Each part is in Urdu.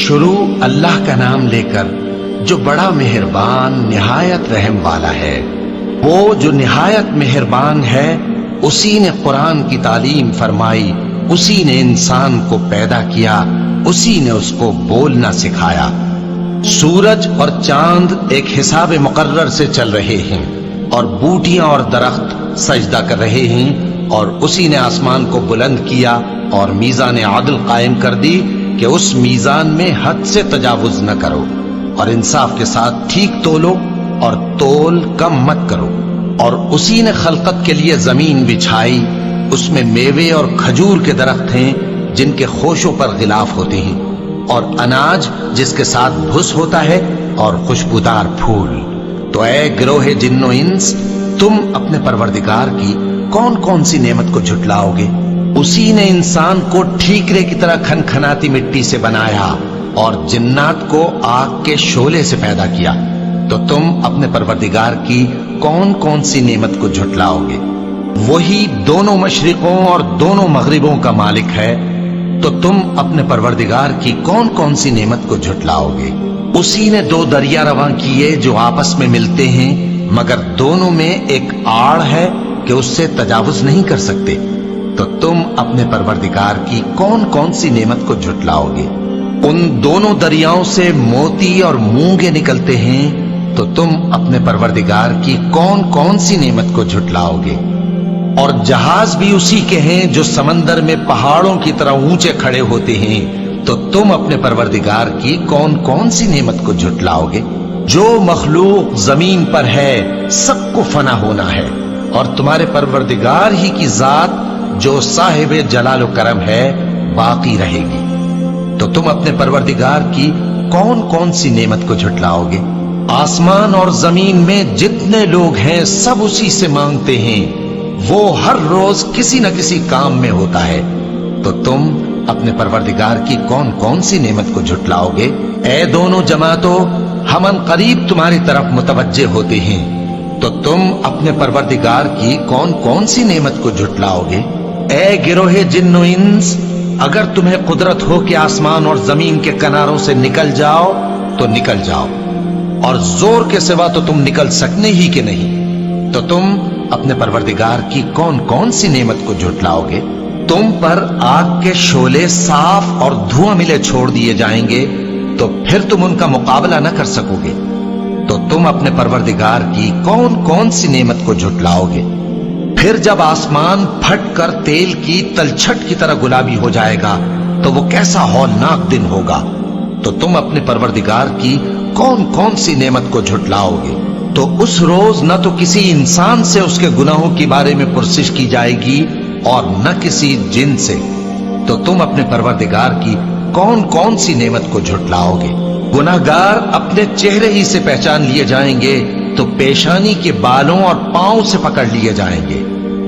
شروع اللہ کا نام لے کر جو بڑا مہربان نہایت رحم والا ہے۔ وہ جو نہایت مہربان ہے، اسی نے قرآن کی تعلیم فرمائی، اسی نے انسان کو پیدا کیا، اسی نے اس کو بولنا سکھایا۔ سورج اور چاند ایک حساب مقرر سے چل رہے ہیں، اور بوٹیاں اور درخت سجدہ کر رہے ہیں، اور اسی نے آسمان کو بلند کیا اور میزان عدل قائم کر دی کہ اس میزان میں حد سے تجاوز نہ کرو، اور انصاف کے ساتھ ٹھیک تولو اور تول کم مت کرو۔ اور اسی نے خلقت کے لیے زمین بچھائی، اس میں میوے اور کھجور کے درخت ہیں جن کے خوشوں پر غلاف ہوتے ہیں، اور اناج جس کے ساتھ بھس ہوتا ہے، اور خوشبودار پھول۔ تو اے گروہ جن و انس، تم اپنے پروردگار کی کون کون سی نعمت کو جھٹلاؤ گے؟ اسی نے انسان کو ٹھیکرے کی طرح کھنکھناتی مٹی سے بنایا اور جنات کو آگ کے شعلے سے پیدا کیا۔ تو تم اپنے پروردگار کی کون کون سی نعمت کو جھٹلاؤ گے؟ وہی دونوں مشرقوں اور دونوں مغربوں کا مالک ہے، تو تم اپنے پروردگار کی کون کون سی نعمت کو جھٹلاؤ گے؟ اسی نے دو دریا رواں کیے جو آپس میں ملتے ہیں، مگر دونوں میں ایک آڑ ہے کہ اس سے تجاوز نہیں کر سکتے۔ تو تم اپنے پروردگار کی کون کون سی نعمت کو جھٹلاؤ گے؟ ان دونوں دریاؤں سے موتی اور مونگے نکلتے ہیں، تو تم اپنے پروردگار کی کون کون سی نعمت کو جھٹلاؤ گے؟ اور جہاز بھی اسی کے ہیں جو سمندر میں پہاڑوں کی طرح اونچے کھڑے ہوتے ہیں، تو تم اپنے پروردگار کی کون کون سی نعمت کو جھٹلاؤ گے؟ جو مخلوق زمین پر ہے سب کو فنا ہونا ہے، اور تمہارے پروردگار ہی کی ذات جو صاحب جلال و کرم ہے باقی رہے گی۔ تو تم اپنے پروردگار کی کون کون سی نعمت کو جھٹلاؤ گے؟ آسمان اور زمین میں جتنے لوگ ہیں سب اسی سے مانگتے ہیں، وہ ہر روز کسی نہ کسی کام میں ہوتا ہے۔ تو تم اپنے پروردگار کی کون کون سی نعمت کو جھٹلاؤ گے؟ اے دونوں جماعتوں، ہم ان قریب تمہاری طرف متوجہ ہوتے ہیں، تو تم اپنے پروردگار کی کون کون سی نعمت کو جھٹلاؤ گے؟ اے گروہ جن و انس، اگر تمہیں قدرت ہو کہ آسمان اور زمین کے کناروں سے نکل جاؤ تو نکل جاؤ، اور زور کے سوا تو تم نکل سکنے ہی کہ نہیں، تو تم اپنے پروردگار کی کون کون سی نعمت کو جھٹلاؤ گے؟ تم پر آگ کے شعلے صاف اور دھواں ملے چھوڑ دیے جائیں گے، تو پھر تم ان کا مقابلہ نہ کر سکو گے۔ تو تم اپنے پروردگار کی کون کون سی نعمت کو جھٹلاؤ گے؟ پھر جب آسمان پھٹ کر تیل کی تلچھٹ کی طرح گلابی ہو جائے گا تو وہ کیسا ہولناک دن ہوگا۔ تو تم اپنے پروردگار کی کون کون سی نعمت کو جھٹلاؤ گے؟ تو اس روز نہ تو کسی انسان سے اس کے گناہوں کے بارے میں پرسش کی جائے گی اور نہ کسی جن سے۔ تو تم اپنے پروردگار کی کون کون سی نعمت کو جھٹلاؤ گے؟ گناہگار اپنے چہرے ہی سے پہچان لیے جائیں گے، تو پیشانی کے بالوں اور پاؤں سے پکڑ لیے جائیں گے۔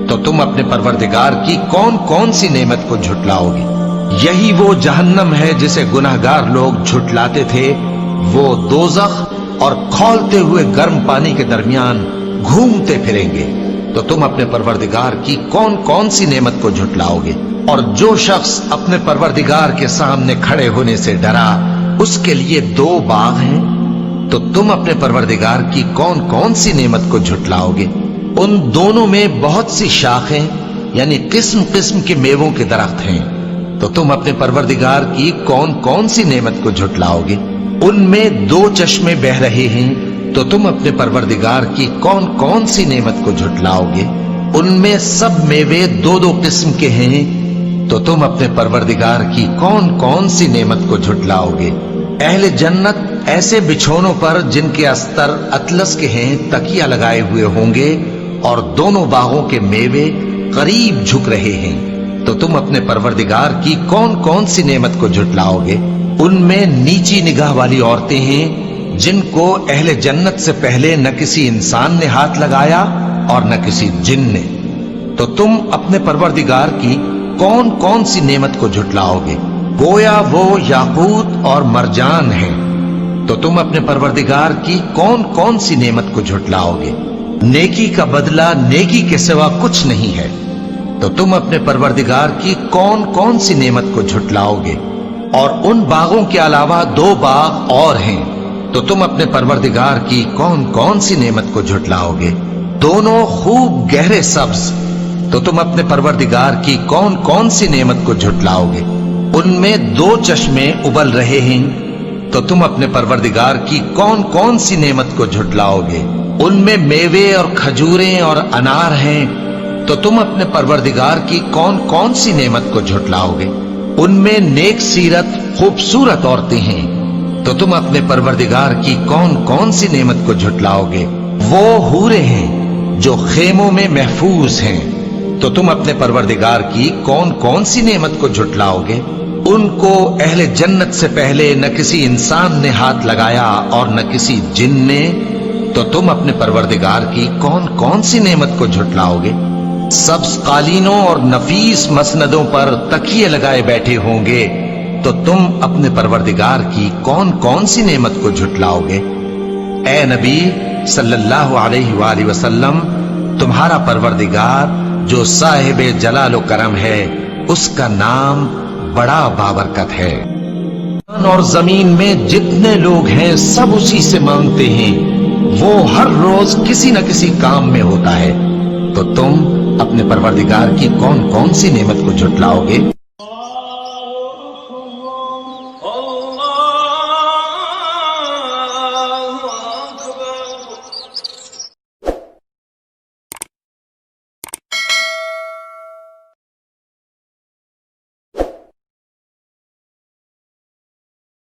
تو تم اپنے پروردگار کی کون کون سی نعمت کو جھٹلاؤ گے؟ یہی وہ جہنم ہے جسے گناہگار لوگ جھٹلاتے تھے، وہ دوزخ اور کھولتے ہوئے گرم پانی کے درمیان گھومتے پھریں گے۔ تو تم اپنے پروردگار کی کون کون سی نعمت کو جھٹلاؤ گے؟ اور جو شخص اپنے پروردگار کے سامنے کھڑے ہونے سے ڈرا، اس کے لیے دو باغ ہیں۔ تو تم اپنے پروردگار کی کون کون سی نعمت کو جھٹلاؤ گے؟ ان دونوں میں بہت سی شاخیں یعنی قسم قسم کے میووں کے درخت ہیں۔ تو تم اپنے پروردگار کی کون کون سی نعمت کو جھٹلاؤ گے؟ ان میں دو چشمے بہ رہے ہیں۔ تو تم اپنے پروردگار کی کون کون سی نعمت کو جھٹلاؤ گے؟ ان میں سب میوے دو دو قسم کے ہیں۔ تو تم اپنے پروردگار کی کون کون سی نعمت کو جھٹلاؤ گے؟ اہل جنت ایسے بچھونوں پر جن کے استر اطلس کے ہیں تکیہ لگائے ہوئے ہوں گے، اور دونوں باغوں کے میوے قریب جھک رہے ہیں۔ تو تم اپنے پروردگار کی کون کون سی نعمت کو جھٹلاؤ گے؟ ان میں نیچی نگاہ والی عورتیں ہیں جن کو اہل جنت سے پہلے نہ کسی انسان نے ہاتھ لگایا اور نہ کسی جن نے۔ تو تم اپنے پروردگار کی کون کون سی نعمت کو جھٹلاؤ گے؟ گویا وہ یاقوت اور مرجان ہیں۔ تو تم اپنے پروردگار کی کون کون سی نعمت کو جھٹلاؤ گے؟ نیکی کا بدلہ نیکی کے سوا کچھ نہیں ہے۔ تو تم اپنے پروردگار کی کون کون سی نعمت کو جھٹلاؤ گے؟ اور ان باغوں کے علاوہ 2 باغ اور ہیں، تو تم اپنے پروردگار کی کون کون سی نعمت کو جھٹلاؤ گے؟ دونوں خوب گہرے سبز، تو تم اپنے پروردگار کی کون کون سی نعمت کو جھٹلاؤ گے؟ ان میں 2 چشمے ابل رہے ہیں، تو تم اپنے پروردگار کی کون کون سی نعمت کو جھٹلاؤ گے؟ ان میں میوے اور کھجوریں اور انار ہیں، تو تم اپنے پروردگار کی کون کون سی نعمت کو جھٹلاؤ گے؟ ان میں نیک سیرت خوبصورت عورتیں ہیں، تو تم اپنے پروردگار کی کون کون سی نعمت کو جھٹلاؤ گے؟ وہ حوریں ہیں جو خیموں میں محفوظ ہیں، تو تم اپنے پروردگار کی کون کون سی نعمت کو جھٹلاؤ گے؟ ان کو اہل جنت سے پہلے نہ کسی انسان نے ہاتھ لگایا اور نہ کسی جن نے، تو تم اپنے پروردگار کی کون کون سی نعمت کو جھٹلاؤ گے؟ سبز قالینوں اور نفیس مسندوں پر تکیے لگائے بیٹھے ہوں گے، تو تم اپنے پروردگار کی کون کون سی نعمت کو جھٹلاؤ گے؟ اے نبی صلی اللہ علیہ وآلہ وسلم، تمہارا پروردگار جو صاحب جلال و کرم ہے، اس کا نام بڑا بابرکت ہے۔ اور زمین میں جتنے لوگ ہیں سب اسی سے مانگتے ہیں، وہ ہر روز کسی نہ کسی کام میں ہوتا ہے، تو تم اپنے پروردگار کی کون کون سی نعمت کو جھٹلاؤ گے؟